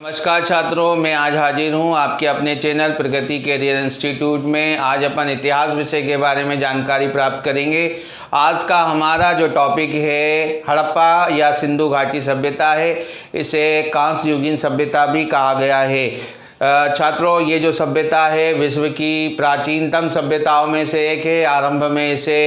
नमस्कार छात्रों, मैं आज हाजिर हूँ आपके अपने चैनल प्रगति कैरियर इंस्टीट्यूट में। आज अपन इतिहास विषय के बारे में जानकारी प्राप्त करेंगे। आज का हमारा जो टॉपिक है हड़प्पा या सिंधु घाटी सभ्यता है। इसे कांस्य युगीन सभ्यता भी कहा गया है। छात्रों, ये जो सभ्यता है विश्व की प्राचीनतम सभ्यताओं में से एक है। आरंभ में इसे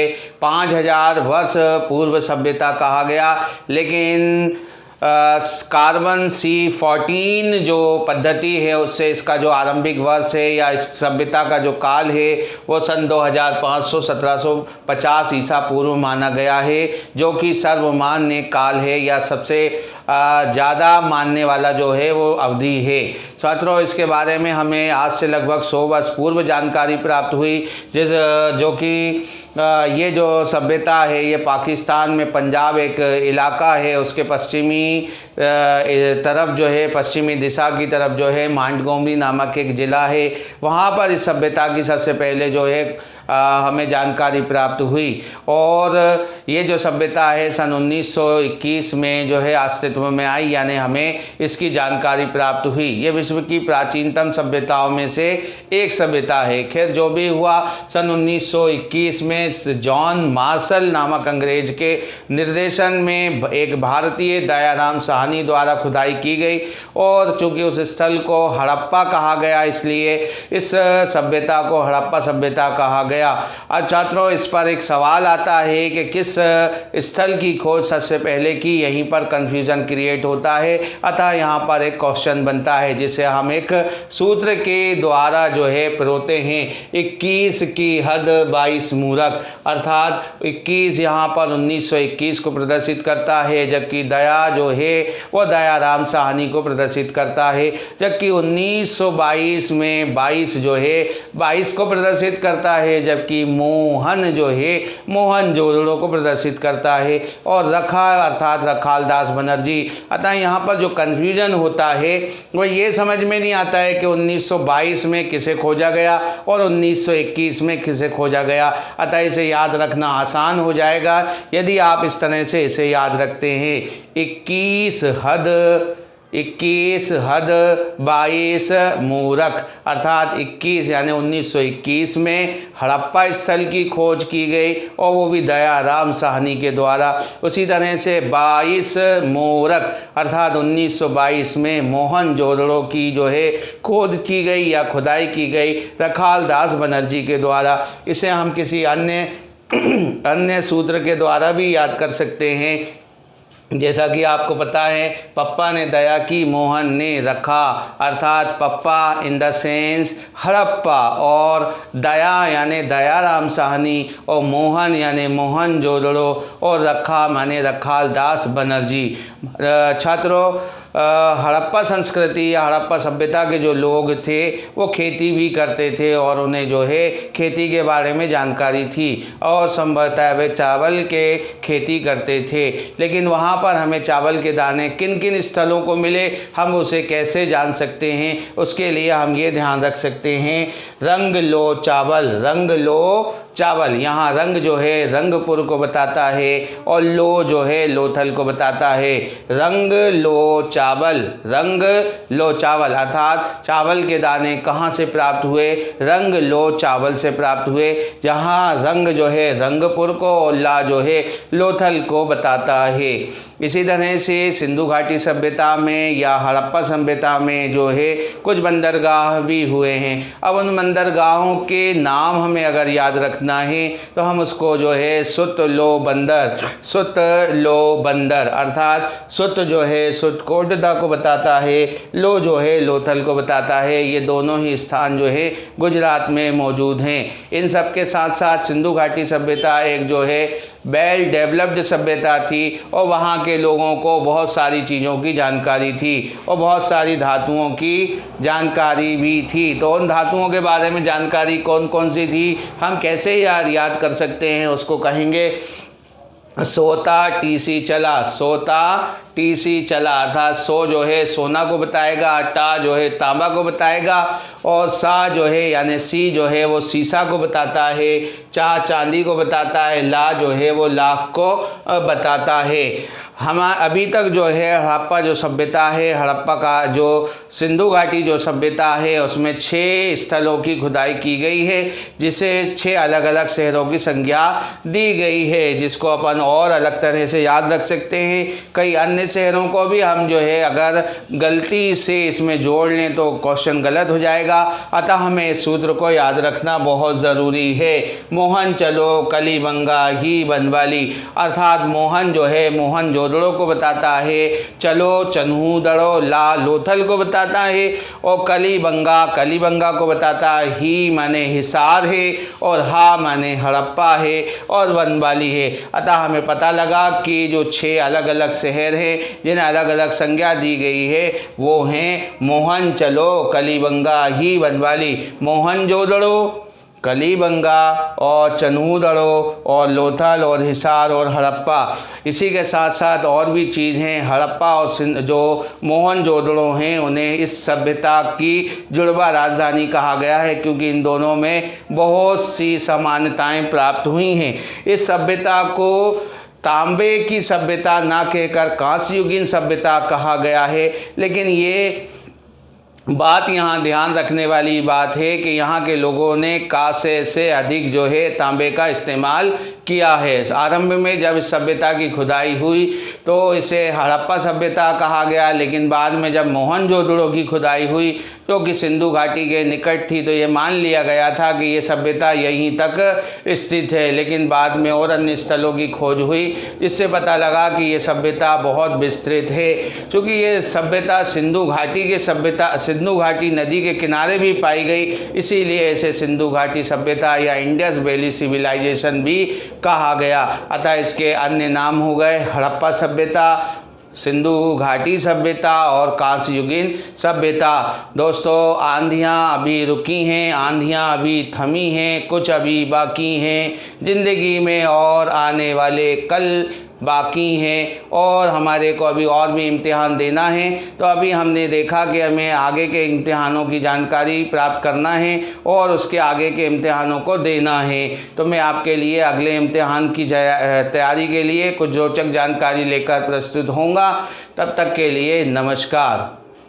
5000 वर्ष पूर्व सभ्यता कहा गया, लेकिन कार्बन C14 जो पद्धति है उससे इसका जो आरंभिक वर्ष है या इस सभ्यता का जो काल है वो सन 2500 1750 ईसा पूर्व माना गया है, जो कि सर्वमान्य काल है या सबसे ज़्यादा मानने वाला जो है वो अवधि है। छात्रों, इसके बारे में हमें आज से लगभग 100 वर्ष पूर्व जानकारी प्राप्त हुई, जो कि ये जो सभ्यता है ये पाकिस्तान में पंजाब एक इलाका है, उसके पश्चिमी तरफ जो है, पश्चिमी दिशा की तरफ जो है मांडगोमरी नामक एक ज़िला है, वहाँ पर इस सभ्यता की सबसे पहले जो है हमें जानकारी प्राप्त हुई। और ये जो सभ्यता है सन 1921 में जो है अस्तित्व में आई, यानी हमें इसकी जानकारी प्राप्त हुई। ये विश्व की प्राचीनतम सभ्यताओं में से एक सभ्यता है। खैर, जो भी हुआ, सन 1921 में जॉन मार्शल नामक अंग्रेज के निर्देशन में एक भारतीय दयाराम साहनी द्वारा खुदाई की गई, और चूँकि उस स्थल को हड़प्पा कहा गया इसलिए इस सभ्यता को हड़प्पा सभ्यता कहा गया। अब छात्रों, इस पर एक सवाल आता है कि किस स्थल की खोज सबसे पहले की, यहीं पर कंफ्यूजन क्रिएट होता है। अतः यहाँ पर एक क्वेश्चन बनता है जिसे हम एक सूत्र के द्वारा जो है परोते हैं। 21 की हद 22 मूरख, अर्थात 21 यहाँ पर 1921 को प्रदर्शित करता है, जबकि दया जो है वो दयाराम साहनी को प्रदर्शित करता है, जबकि 1922 में 22 जो है 22 को प्रदर्शित करता है, जबकि मोहन जो है मोहनजोदड़ो को प्रदर्शित करता है, और रखा अर्थात रखालदास बनर्जी। अतः यहाँ पर जो कन्फ्यूजन होता है वो ये समझ में नहीं आता है कि 1922 में किसे खोजा गया और 1921 में किसे खोजा गया। अतः इसे याद रखना आसान हो जाएगा यदि आप इस तरह से इसे याद रखते हैं। 21 हद 22 मूरख, अर्थात 21 यानी 1921 में हड़प्पा स्थल की खोज की गई, और वो भी दयाराम साहनी के द्वारा। उसी तरह से 22 मूरख अर्थात 1922 में मोहनजोदड़ो की जो है खोज की गई या खुदाई की गई रखालदास बनर्जी के द्वारा। इसे हम किसी अन्य सूत्र के द्वारा भी याद कर सकते हैं। जैसा कि आपको पता है, पप्पा ने दया की, मोहन ने रखा, अर्थात पप्पा इन द सेंस हड़प्पा, और दया यानी दयाराम साहनी, और मोहन यानी मोहनजोदड़ो, और रखा माने रखालदास बनर्जी। छात्रों, हड़प्पा संस्कृति या हड़प्पा सभ्यता के जो लोग थे वो खेती भी करते थे, और उन्हें जो है खेती के बारे में जानकारी थी, और संभवतः वे चावल के खेती करते थे। लेकिन वहाँ पर हमें चावल के दाने किन किन स्थलों को मिले, हम उसे कैसे जान सकते हैं? उसके लिए हम ये ध्यान रख सकते हैं, रंग लो चावल। यहाँ रंग जो है रंगपुर को बताता है, और लो जो है लोथल को बताता है। रंग लो चावल अर्थात चावल के दाने कहाँ से प्राप्त हुए? रंग लो चावल से प्राप्त हुए, जहाँ रंग जो है रंगपुर को और ला जो है लोथल को बताता है। इसी तरह से सिंधु घाटी सभ्यता में या हड़प्पा सभ्यता में जो है कुछ बंदरगाह भी हुए हैं। अब उन बंदरगाहों के नाम हमें अगर याद रखना है तो हम उसको जो है सुत लो बंदर अर्थात सुत जो है सुतकोटदा को बताता है, लो जो है लोथल को बताता है। ये दोनों ही स्थान जो है गुजरात में मौजूद हैं। इन सब के साथ साथ सिंधु घाटी सभ्यता एक जो है वेल डेवलप्ड सभ्यता थी, और वहाँ के लोगों को बहुत सारी चीज़ों की जानकारी थी, और बहुत सारी धातुओं की जानकारी भी थी। तो उन धातुओं के बारे में जानकारी कौन कौन सी थी, हम कैसे याद कर सकते हैं? उसको कहेंगे सोता टीसी चला अर्थात सो जो है सोना को बताएगा, टा जो है तांबा को बताएगा, और सा जो है यानी सी जो है वो सीसा को बताता है, चा चांदी को बताता है, ला जो है वो लाख को बताता है। हम अभी तक जो है हड़प्पा जो सभ्यता है, हड़प्पा का जो सिंधु घाटी जो सभ्यता है, उसमें 6 स्थलों की खुदाई की गई है, जिसे 6 अलग अलग शहरों की संज्ञा दी गई है, जिसको अपन और अलग तरह से याद रख सकते हैं। कई अन्य शहरों को भी हम जो है अगर गलती से इसमें जोड़ लें तो क्वेश्चन गलत हो जाएगा, अतः हमें इस सूत्र को याद रखना बहुत ज़रूरी है। मोहन चलो कलीबंगा ही बनवाली, अर्थात मोहन जो है मोहन जोदड़ो को बताता है, चलो चन्हूदड़ो ला लोथल को बताता है, और कलीबंगा कलीबंगा को बताता है। ही माने हिसार है और हा माने हड़प्पा है और बनवाली है। अतः हमें पता लगा कि जो 6 अलग अलग शहर हैं जिन्हें अलग अलग संज्ञा दी गई है वो हैं मोहन चलो कलीबंगा ही बनवाली, मोहनजोदड़ो, कलीबंगा और चन्हूदड़ो और लोथल और हिसार और हड़प्पा। इसी के साथ साथ और भी चीज़ हैं। हड़प्पा और जो मोहनजोदड़ो हैं उन्हें इस सभ्यता की जुड़वा राजधानी कहा गया है, क्योंकि इन दोनों में बहुत सी समानताएं प्राप्त हुई हैं। इस सभ्यता को तांबे की सभ्यता ना कहकर कांस्ययुगीन सभ्यता कहा गया है, लेकिन ये बात यहाँ ध्यान रखने वाली बात है कि यहाँ के लोगों ने कांसे से अधिक जो है तांबे का इस्तेमाल किया है। आरंभ में जब इस सभ्यता की खुदाई हुई तो इसे हड़प्पा सभ्यता कहा गया, लेकिन बाद में जब मोहनजोदड़ो की खुदाई हुई जो कि सिंधु घाटी के निकट थी तो ये मान लिया गया था कि ये सभ्यता यहीं तक स्थित है। लेकिन बाद में और अन्य स्थलों की खोज हुई जिससे पता लगा कि ये सभ्यता बहुत विस्तृत है। चूँकि ये सभ्यता सिंधु घाटी नदी के किनारे भी पाई गई, इसीलिए इसे सिंधु घाटी सभ्यता या इंडस वैली सिविलाइजेशन भी कहा गया। अतः इसके अन्य नाम हो गए हड़प्पा सभ्यता, सिंधु घाटी सभ्यता और कांस्ययुगीन सभ्यता। दोस्तों, आंधियाँ अभी रुकी हैं, आंधियाँ अभी थमी हैं, कुछ अभी बाकी हैं ज़िंदगी में और आने वाले कल बाकी हैं, और हमारे को अभी और भी इम्तिहान देना है। तो अभी हमने देखा कि हमें आगे के इम्तिहानों की जानकारी प्राप्त करना है और उसके आगे के इम्तिहानों को देना है। तो मैं आपके लिए अगले इम्तिहान की तैयारी के लिए कुछ रोचक जानकारी लेकर प्रस्तुत होऊंगा। तब तक के लिए नमस्कार।